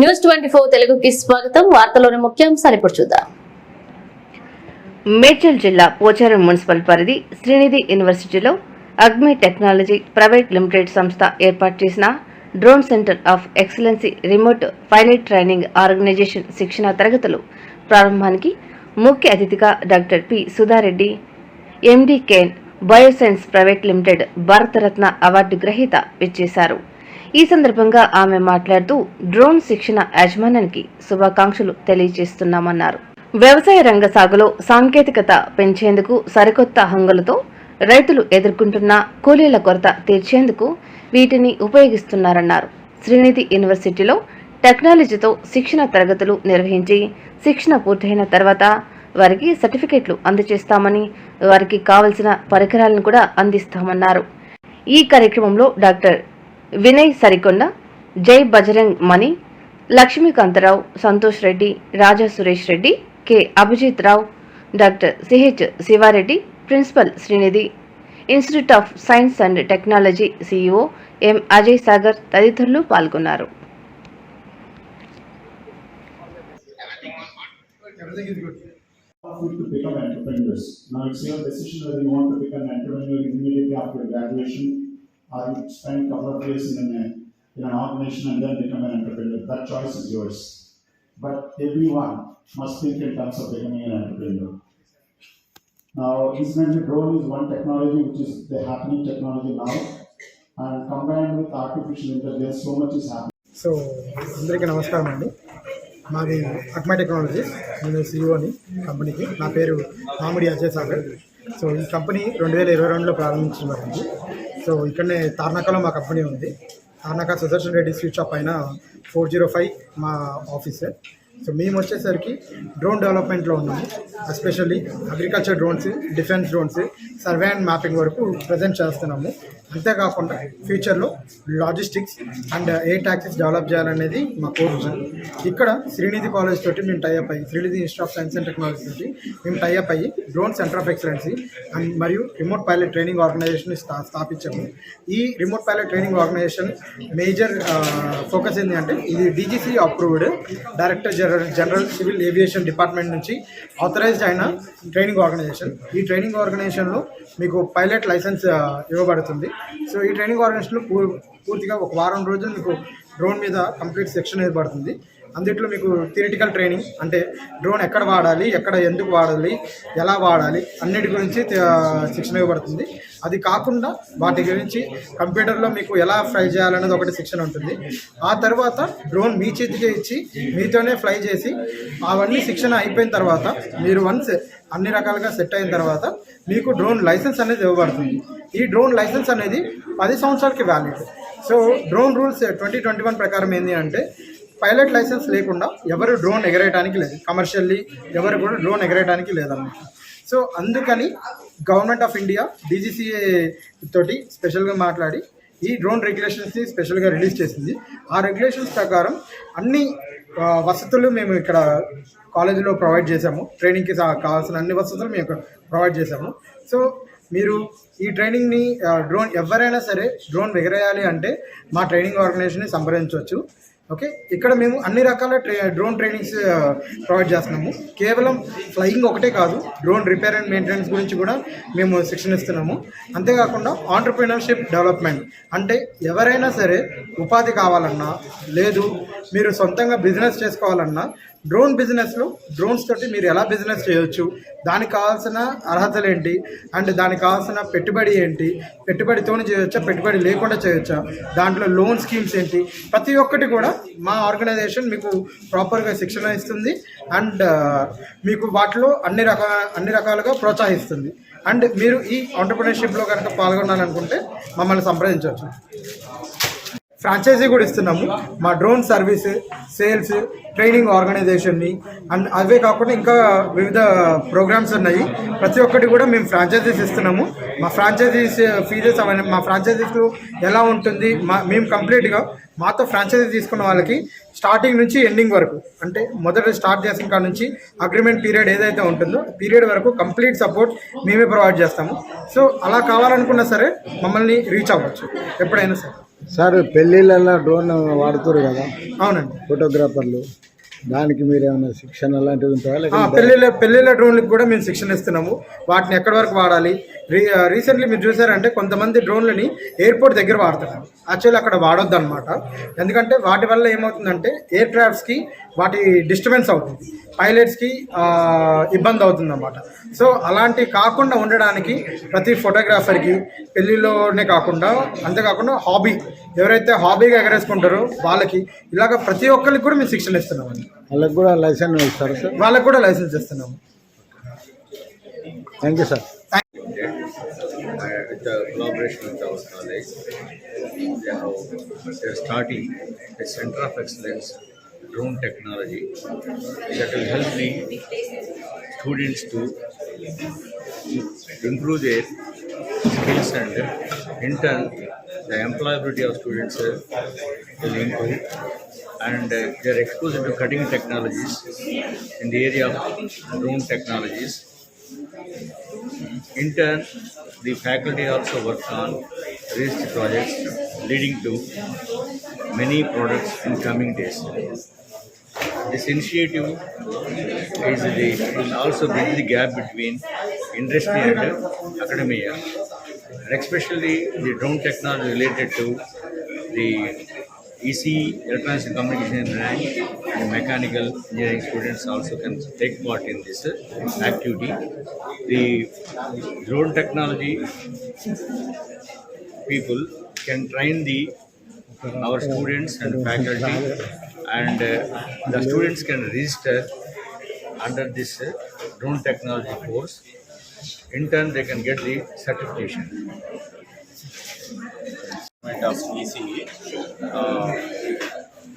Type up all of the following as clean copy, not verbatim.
News 24 తెలుగుకి స్వాగతం. వార్తలోని ముఖ్యాంశాలు ఇప్పుడు చూద్దాం. మేడ్చల్ జిల్లా పోచారం మున్సిపల్ పరిధి శ్రీనిధి యూనివర్సిటీలో అగ్మి టెక్నాలజీ ప్రైవేట్ లిమిటెడ్ సంస్థ ఏర్పాటు చేసిన drone centre of excellency remote pilot training organisation శిక్షణ తరగతులు ప్రారంభానికి ముఖ్య అతిథిగా doctor P Sudha Reddy, MD Cane bioscience private limited Bharat Ratna award గ్రహీత విచ్చేశారు. ఈ సందర్భంగా ఆమె మాట్లాడుతూ డ్రోన్ శిక్షణ యాజమాన్యానికి శుభాకాంక్షలు తెలియజేస్తున్నామన్నారు. వ్యవసాయ రంగ సాగులో సాంకేతికత పెంచేందుకు సరికొత్త హంగులతో రైతులు ఎదుర్కొంటున్న కూలీల కొరత తీర్చేందుకు వీటిని ఉపయోగిస్తున్నారన్నారు. శ్రీనిధి యూనివర్సిటీలో టెక్నాలజీతో శిక్షణ తరగతులు నిర్వహించి శిక్షణ పూర్తయిన తర్వాత వారికి సర్టిఫికెట్లు అందజేస్తామని, వారికి కావలసిన పరికరాలను కూడా అందిస్తామన్నారు. ఈ కార్యక్రమంలో doctor Vinay Sarikonda, Jai Bajrang Mani, Lakshmikantha Rao, Santosh Reddy, Raja Suresh Reddy, K Abhijit Rao, doctor CH Shiva Reddy, principal Srinidhi institute of science and technology CEO M Ajay Sagar తదితరులు పాల్గొన్నారు. To become entrepreneurs. Now it's your decision whether you want to become an entrepreneur immediately after graduation, or you spend a couple of years in an organization and then become an entrepreneur. That choice is yours. But everyone must think in terms of becoming an entrepreneur. Now, incidentally, drone is one technology which is the happening technology now, and combined with artificial intelligence, so much is happening. So అందరికీ నమస్కారం అండి. మాది అగ్మా technologies, నేను సిఇఓని కంపెనీకి. నా పేరు మామిడి Ajay Sagar. So ఈ కంపెనీ 2022లో ప్రారంభించబడింది. సో ఇక్కడనే తార్నాకలో మా కంపెనీ ఉంది. తార్నాక సుదర్శన్ రెడ్డి స్వీట్ షాప్ పైన 405 మా ఆఫీస్. సో మేము వచ్చేసరికి డ్రోన్ డెవలప్మెంట్లో ఉన్నాము. Especially agriculture drones, defence drones, survey and mapping వరకు ప్రజెంట్ చేస్తున్నాము. అంతేకాకుండా ఫ్యూచర్లో logistics and air taxis develop చేయాలనేది మా కోర్స్. ఇక్కడ శ్రీనిధి కాలేజ్ తోటి మేము tie up, Srinidhi institute of science and technology తోటి మేము tie up drone centre of excellency and మరియు రిమోట్ పైలట్ ట్రైనింగ్ ఆర్గనైజేషన్ స్థాపించాము. ఈ remote pilot training organization major focus ఏంటి అంటే, ఇది DGC approved, director general civil aviation department నుంచి authorized అయిన ట్రైనింగ్ ఆర్గనైజేషన్. ఈ ట్రైనింగ్ ఆర్గనైజేషన్లో మీకు పైలట్ లైసెన్స్ ఇవ్వబడుతుంది. సో ఈ ట్రైనింగ్ ఆర్గనైజేషన్లో పూర్తిగా ఒక వారం రోజులు మీకు డ్రోన్ మీద కంప్లీట్ సెక్షన్ ఇవ్వబడుతుంది. అందులో మీకు థియరిటికల్ ట్రైనింగ్, అంటే డ్రోన్ ఎక్కడ వాడాలి, ఎక్కడ ఎందుకు వాడాలి, ఎలా వాడాలి అన్నిటి గురించి శిక్షణ ఇవ్వబడుతుంది. అది కాకుండా వాటి గురించి కంప్యూటర్లో మీకు ఎలా ఫ్లై చేయాలనేది ఒకటి శిక్షణ ఉంటుంది. ఆ తర్వాత డ్రోన్ మీ చేతికే ఇచ్చి మీతోనే ఫ్లై చేసి అవన్నీ శిక్షణ అయిపోయిన తర్వాత మీరు వన్స్ అన్ని రకాలుగా సెట్ అయిన తర్వాత మీకు డ్రోన్ లైసెన్స్ అనేది ఇవ్వబడుతుంది. ఈ డ్రోన్ లైసెన్స్ అనేది 10 సంవత్సరాలకి వ్యాలిడ్. సో డ్రోన్ రూల్స్ 2021 ప్రకారం ఏంటి అంటే, పైలట్ లైసెన్స్ లేకుండా ఎవరు డ్రోన్ ఎగరేయడానికి లేదు, కమర్షియల్లీ ఎవరు కూడా డ్రోన్ ఎగరేయడానికి లేదన్నమాట. సో అందుకని గవర్నమెంట్ ఆఫ్ ఇండియా డీజీసీఏ తోటి స్పెషల్గా మాట్లాడి ఈ డ్రోన్ రెగ్యులేషన్స్ని స్పెషల్గా రిలీజ్ చేసింది. ఆ రెగ్యులేషన్స్ ప్రకారం అన్ని వసతులు మేము ఇక్కడ కాలేజీలో ప్రొవైడ్ చేసాము. ట్రైనింగ్కి కావాల్సిన అన్ని వసతులు మేము ప్రొవైడ్ చేసాము. సో మీరు ఈ ట్రైనింగ్ని డ్రోన్ ఎవరైనా సరే డ్రోన్ ఎగరేయాలి అంటే మా ట్రైనింగ్ ఆర్గనైజేషన్ని సంప్రదించవచ్చు. ఓకే, ఇక్కడ మేము అన్ని రకాల డ్రోన్ ట్రైనింగ్స్ ప్రొవైడ్ చేస్తున్నాము. కేవలం ఫ్లయింగ్ ఒకటే కాదు, డ్రోన్ రిపేర్ అండ్ మెయింటెనెన్స్ గురించి కూడా మేము శిక్షణ ఇస్తున్నాము. అంతేకాకుండా ఆంటర్‌ప్రెన్యూర్‌షిప్ డెవలప్మెంట్, అంటే ఎవరైనా సరే ఉపాధి కావాలన్నా, లేదు మీరు సొంతంగా బిజినెస్ చేసుకోవాలన్నా, డ్రోన్ బిజినెస్లో డ్రోన్స్ తోటి మీరు ఎలా బిజినెస్ చేయొచ్చు, దానికి కావాల్సిన అర్హతలు ఏంటి, అండ్ దానికి కావాల్సిన పెట్టుబడి ఏంటి, పెట్టుబడితోనే చేయొచ్చా, పెట్టుబడి లేకుండా చేయొచ్చా, దాంట్లో లోన్ స్కీమ్స్ ఏంటి, ప్రతి ఒక్కటి కూడా మా ఆర్గనైజేషన్ మీకు ప్రాపర్గా శిక్షణ ఇస్తుంది. అండ్ మీకు వాటిలో అన్ని రకాలుగా ప్రోత్సహిస్తుంది. అండ్ మీరు ఈ ఆంటర్‌ప్రెన్యూర్‌షిప్లో కనుక పాల్గొనాలనుకుంటే మమ్మల్ని సంప్రదించవచ్చు. ఫ్రాంచైజీ కూడా ఇస్తున్నాము. మా డ్రోన్ సర్వీస్, సేల్స్, ట్రైనింగ్ ఆర్గనైజేషన్ని అండ్ అవే కాకుండా ఇంకా వివిధ ప్రోగ్రామ్స్ ఉన్నాయి. ప్రతి ఒక్కటి కూడా మేము ఫ్రాంచైజీస్ ఇస్తున్నాము. మా ఫ్రాంచైజీస్ ఫీజెస్ అవన్నీ, మా ఫ్రాంచైజీస్లో ఎలా ఉంటుంది, మేము కంప్లీట్గా మాతో ఫ్రాంచైజీ తీసుకున్న వాళ్ళకి స్టార్టింగ్ నుంచి ఎండింగ్ వరకు, అంటే మొదట స్టార్ట్ చేసిన కాడ నుంచి అగ్రిమెంట్ పీరియడ్ ఏదైతే ఉంటుందో పీరియడ్ వరకు కంప్లీట్ సపోర్ట్ మేమే ప్రొవైడ్ చేస్తాము. సో అలా కావాలనుకున్నా సరే మమ్మల్ని రీచ్ అవ్వచ్చు ఎప్పుడైనా సరే. సార్ పెళ్ళిళ్ళల్లో డ్రోన్ వాడుతారు కదా అవునండి. ఫోటోగ్రాఫర్లు, దానికి మీరు ఏమైనా శిక్షణ అలాంటివి ఉంటాయా? లేకపోతే పెళ్ళిళ్ళ డ్రోన్లకు కూడా మేము శిక్షణ ఇస్తున్నాము. వాటిని ఎక్కడి వరకు వాడాలి. రీసెంట్లీ మీరు చూసారంటే కొంతమంది డ్రోన్లని ఎయిర్పోర్ట్ దగ్గర వాడుతున్నారు. యాక్చువల్లీ అక్కడ వాడొద్దు అనమాట. ఎందుకంటే వాటి వల్ల ఏమవుతుందంటే ఎయిర్ క్రాఫ్ట్స్కి వాటి డిస్టర్బెన్స్ అవుతుంది, పైలట్స్కి ఇబ్బంది అవుతుంది అన్నమాట. సో అలాంటివి కాకుండా ఉండడానికి ప్రతి ఫోటోగ్రాఫర్కి పెళ్ళిలోనే కాకుండా, అంతేకాకుండా ఎవరైతే హాబీగా ఎగరేసుకుంటారో వాళ్ళకి ఇలాగ ప్రతి ఒక్కరికి కూడా మేము శిక్షణ ఇస్తున్నామండి. వాళ్ళకి కూడా లైసెన్స్ ఇస్తారు సార్? వాళ్ళకి కూడా లైసెన్స్ ఇస్తున్నాము. Thank you sir. With the collaboration with our college, they are starting a Center of Excellence Drone Technology that will help the students to improve their skills, and in turn the employability of students will improve, and they are exposed to cutting technologies in the area of drone technologies. In turn, the faculty also works on research projects leading to many products in coming days. This initiative will also bridge the gap between industry and academia, and especially the drone technology related to the EC, electronics and communication engineering, and mechanical engineering students also can take part in this activity. The drone technology people can train our students and faculty, and the students can register under this drone technology course. In turn, they can get the certification. Of ECE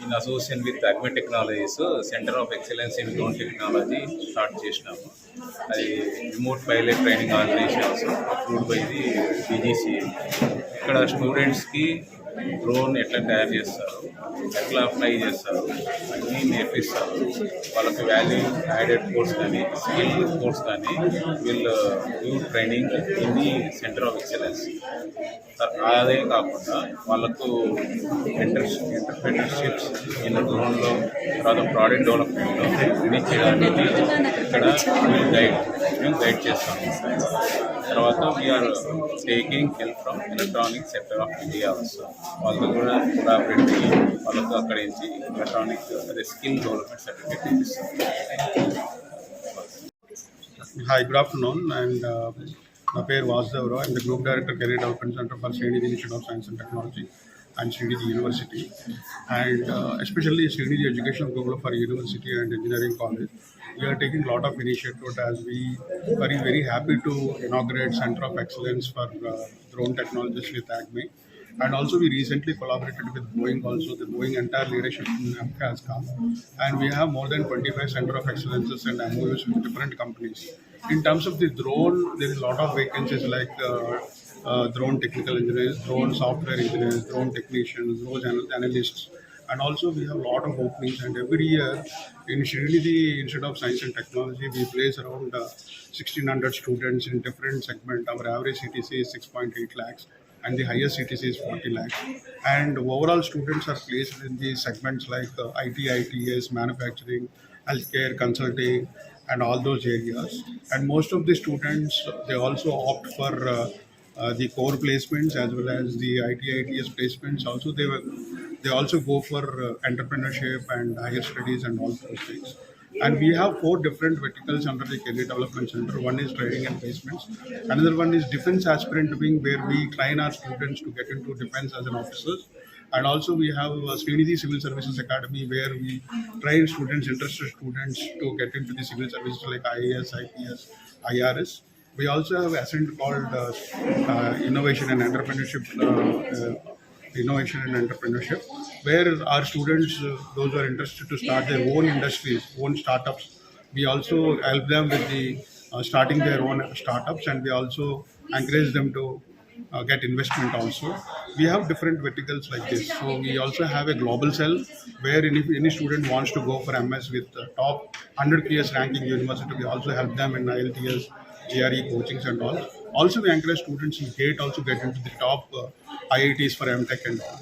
in association with Agma Technologies, Center of Excellence in Drone Technology start చేసినాము. అది remote pilot training organizations approved by the BGCA. ఇక్కడ స్టూడెంట్స్కి drone ఎట్లా తయారు చేస్తారు, ఎట్లా fly చేస్తారు అన్నీ నేర్పిస్తారు. వాళ్ళకి వాల్యూ యాడెడ్ కోర్స్ కానీ స్కిల్ కోర్స్ కానీ వీళ్ళు new training in the centre of excellence. అదే కాకుండా వాళ్ళకు ఎంటర్ప్రెన్యూర్షిప్స్ ఇన్ డ్రోన్లో, తర్వాత ప్రోడక్ట్ డెవలప్మెంట్లో ఇది చేయడానికి ఇక్కడ మేము గైడ్ చేస్తాము. తర్వాత we're taking help from electronic sector of India also. వాళ్ళతో కూడా కోలాబరేట్ అయ్యి వాళ్ళతో అక్కడ నుంచి ఎలక్ట్రానిక్ అదే స్కిల్ డెవలప్మెంట్ సర్టిఫికేట్ ఇస్తాం. Hi, good afternoon. And my name is Vasudev Rao. I'm the Group Director, Career Development Center for Srinidhi Institute of Science and Technology and Srinidhi University. And especially Srinidhi Educational Group for University and Engineering College, we are taking a lot of initiatives as we are very happy to inaugurate Center of Excellence for Drone Technologies with ACME. And also we recently collaborated with Boeing also. The Boeing entire leadership has come. And we have more than 25 Center of Excellences and MOUs with different companies. In terms of the drone, there is a lot of vacancies like drone technical engineers, drone software engineers, drone technicians, drone analysts. And also we have a lot of openings, and every year in Srinidhi Institute of Science and Technology, we place around 1,600 students in different segments. Our average CTC is 6.8 lakhs. And the highest CTC is 40 lakhs. And overall students are placed in the segments like IT, ITS, manufacturing, healthcare, consulting, and all those areas. And most of the students, they also opt for the core placements as well as the IT, ITS placements. Also, they also go for entrepreneurship and higher studies and all those things. And we have 4 different verticals under the Career Development Center. One is training and placements. Another one is defense aspirant wing, where we train our students to get into defense as an officer. And also we have Srinidhi Civil Services Academy, where we train students, interested students, to get into the civil services like IAS, IPS, IRS. We also have Ascent called Innovation and Entrepreneurship. Where our students, those who are interested to start their own industries, own startups, we also help them with the starting their own startups, and we also encourage them to get investment also. We have different verticals like this. So we also have a global cell where any student wants to go for MS with top 100 PS ranking university, we also help them in IELTS, GRE coachings and all. Also we encourage students in GATE also get into the top IITs for MTech and all.